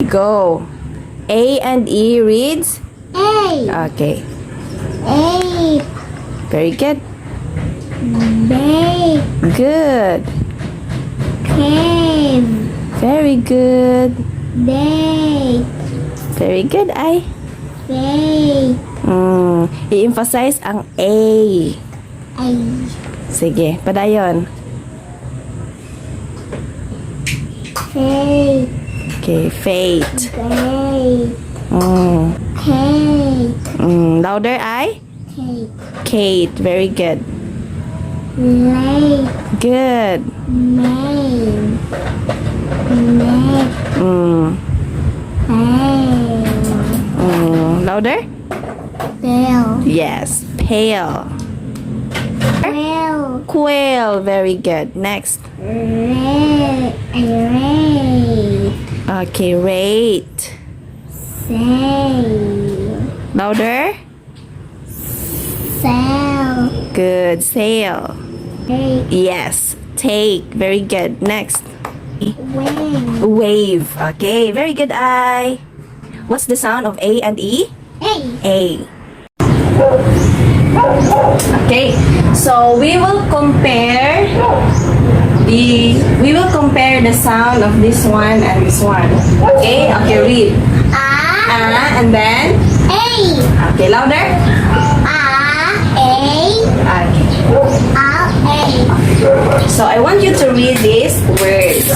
Go. A and E reads? A. Okay. Ape. Very good. Babe. Good. Cave. Very good. Date. Very good, ay. Fake. I-emphasize ang A. Ay. Sige, padayon. Fake. Okay, fate. Fake. Mm. Cake. Louder, ay. Cake. Kate. Very good. Lake. Good. Main. Neck. Pail. Louder? Bell. Yes. Pale. Well. Quail. Very good. Next. Ray. Okay, rate. Sail. Louder? Sail. Good. Sail. Take. Yes. Take. Very good. Next. Wing. Wave. Okay, very good, I. What's the sound of A and E? A. A. Okay, so we will compare the sound of this one and this one. Okay, read. And then A. okay, louder. A. Okay. A. So I want you to read these words.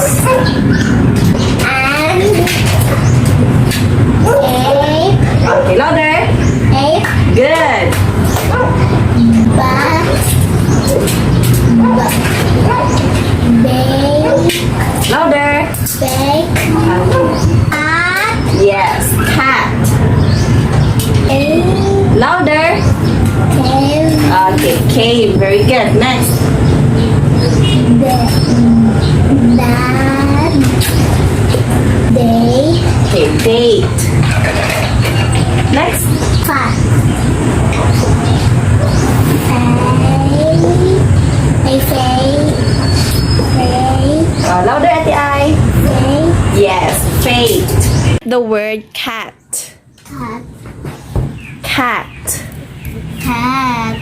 And ape. Okay, louder. Ape. Good. Bat. Bake. Louder. Bake. Cat. Yes, cat. A. Louder. Cave. Okay, cave. Very good. Next. Dad. Date. Okay, date. Next. Fat. Louder at the eye. Yes, fate. The word cat. Cat. Cat.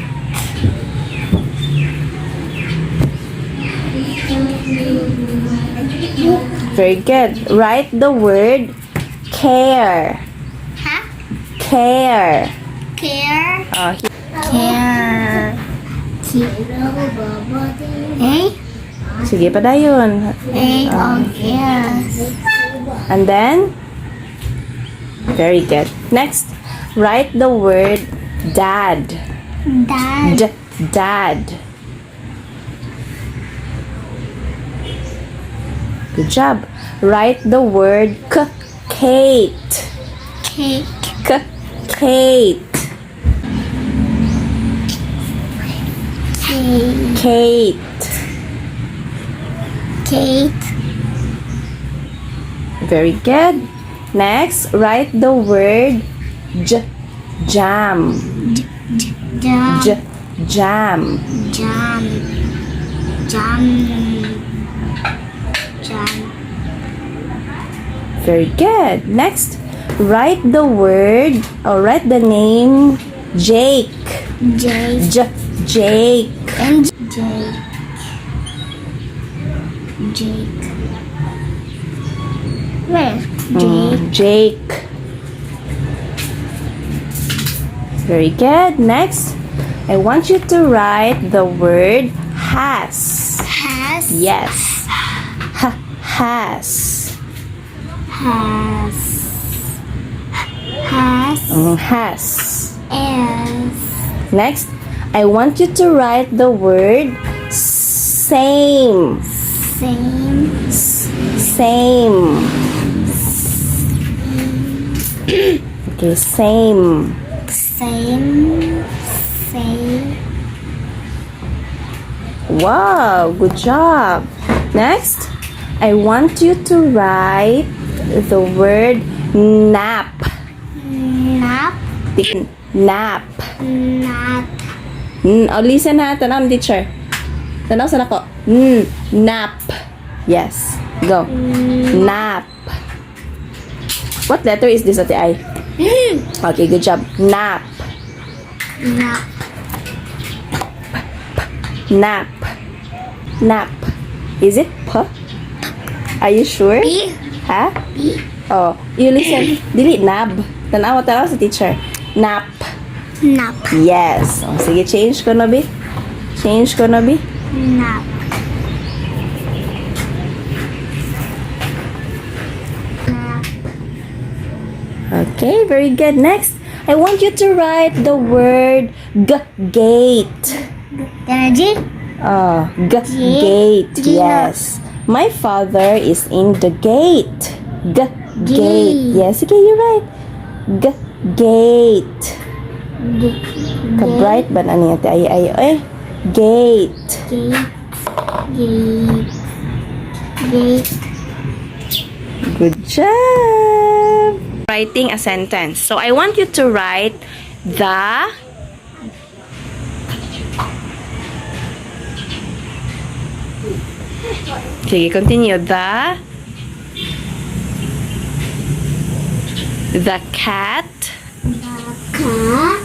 Very good. Write the word care. Huh? Care. Care. Here. Care. A. Sige, padayon. A. Care. And then? Very good. Next, write the word dad. Dad. Dad. Good job. Write the word Kate. Cake. Kate. Cake. Kate. Kate. Very good. Next, write the word jam. Jam. Jam. Jam. Jam. Jam. Very good. Next, write the word or write the name Jake. Jake. Jake. And Jake. Jake. Where? Jake. Jake. Very good. Next, I want you to write the word has. Has. Yes. Has. Has. Has. Has. As. Next, I want you to write the word same. Same. Same. Okay, same. Same. Same. Wow, good job. Next, I want you to write the word nap. Nap. Nap. Nap. Oh, listen ha. Tanaw, teacher. Tanaw sa nako. Nap. Yes. Go. Nap. What letter is this, Ate Ai? Okay, good job. Nap. Nap. Nap. Nap. Is it P? Are you sure? P. Ha? P. Oh, you listen. Dili, nab. Tanawa sa teacher. Nap. Nap. Yes. Oh, sige, change ko na, Bi. Change ko na, Bi. Nap. Nap. Okay, very good. Next, I want you to write the word gate. Energy. Gate. Yes. My father is in the gate. Gate. Yes, okay, you're right. Gate. Ka-bright ba na niya? Ay. Gate. Gate. Gate. Good job. Writing a sentence. So I want you to write the Okay, continue. The cat Cat.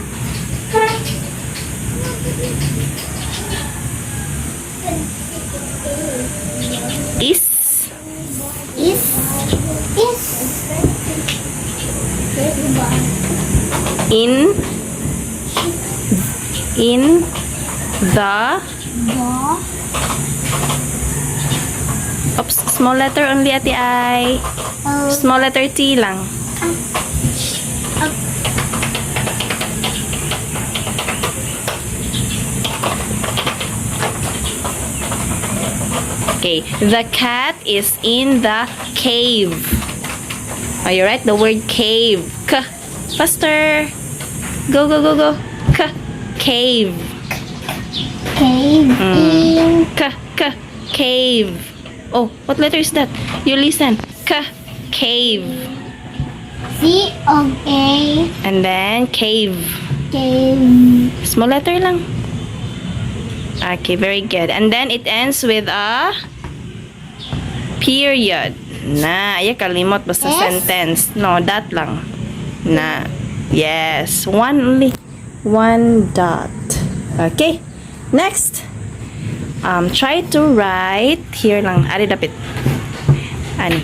is Is. in the oops, small letter only, Ate Ai. Small letter T lang. Okay, the cat is in the cave. Oh, you write the word cave. Faster. Go. Cave. Cave. In. Cave. Oh, what letter is that? You listen. Cave. C-O-A. And then cave. Cave. Small letter lang. Okay, very good. And then it ends with a period. Na, ay kalimot basta S? sentence. No, that lang. Na. Yes, one only. One dot. Okay. Next. Try to write here lang. Ari dapit. Ani.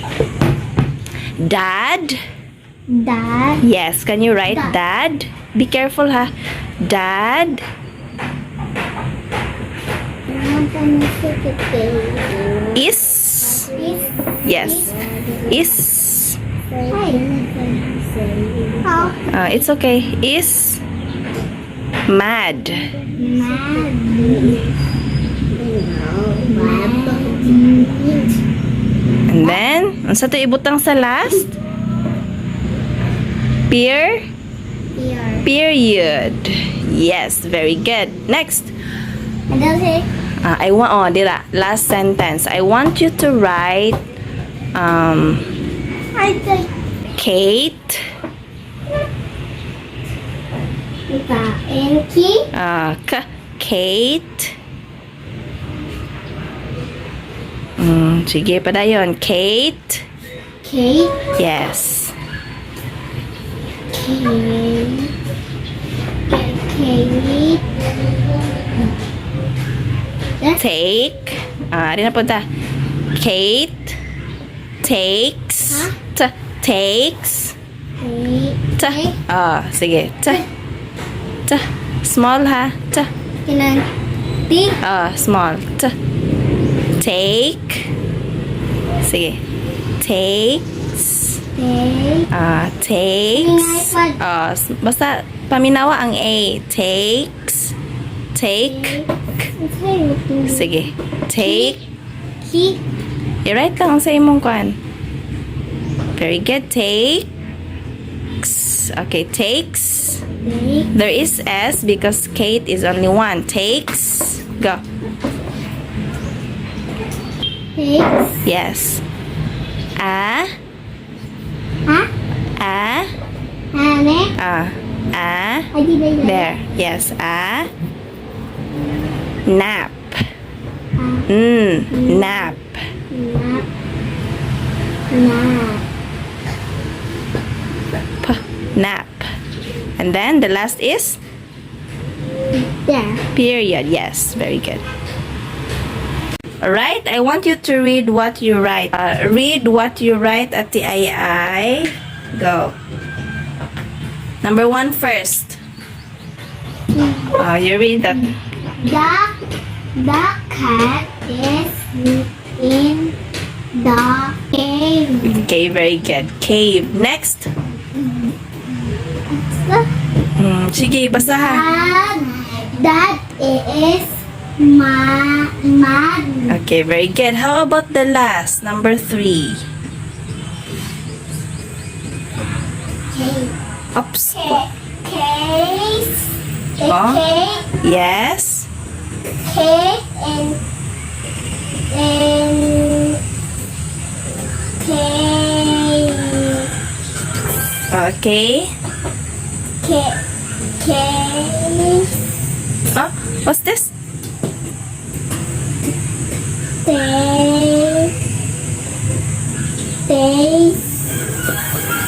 Dad. Dad. Yes, can you write dad? Be careful ha. Dad is yes. Is it's okay. Is mad. And then, unsa to ibutang sa last? Period. Yes, very good. Next. I want dira last sentence. I want you to write Kate Kate sige pa dayon. Kate yes. Take rin na punta. Kate takes takes sige small ha small take sige takes basta paminawa ang A. Takes take sige take i-write lang sa imong kwan. Very good. Takes. Okay, takes. There is S because Kate is only one. Takes. Go. Yes. There. Yes. Nap. Nap. Nap. And then the last is There. period. Yes, very good. Alright, I want you to read what you write. Read what you write at the II. Go. Number 1 first. You read that. The cat is in the cave. Okay, very good. Cave. Next. Sige, basa ha. That is mud. Okay, very good. How about the last? Number 3. Oops. Case. Huh? Cake. Yes. Cake and cake. Okay. Case. What's this?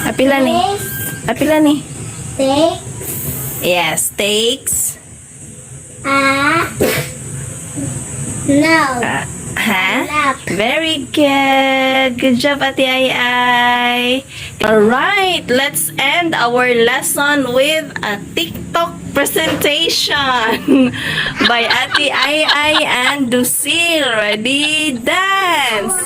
Apila ni? Apila ni? Yes, steaks. No. Huh? Nap. Very good. Good job, Ate Ai. Alright, let's end our lesson with a TikTok presentation by Ate Ai and Lucille. Ready? Dance!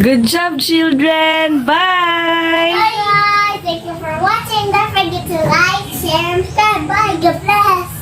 Good job, children. Bye. Bye guys, thank you for watching. Don't forget to like, share, and subscribe. Bye, God bless.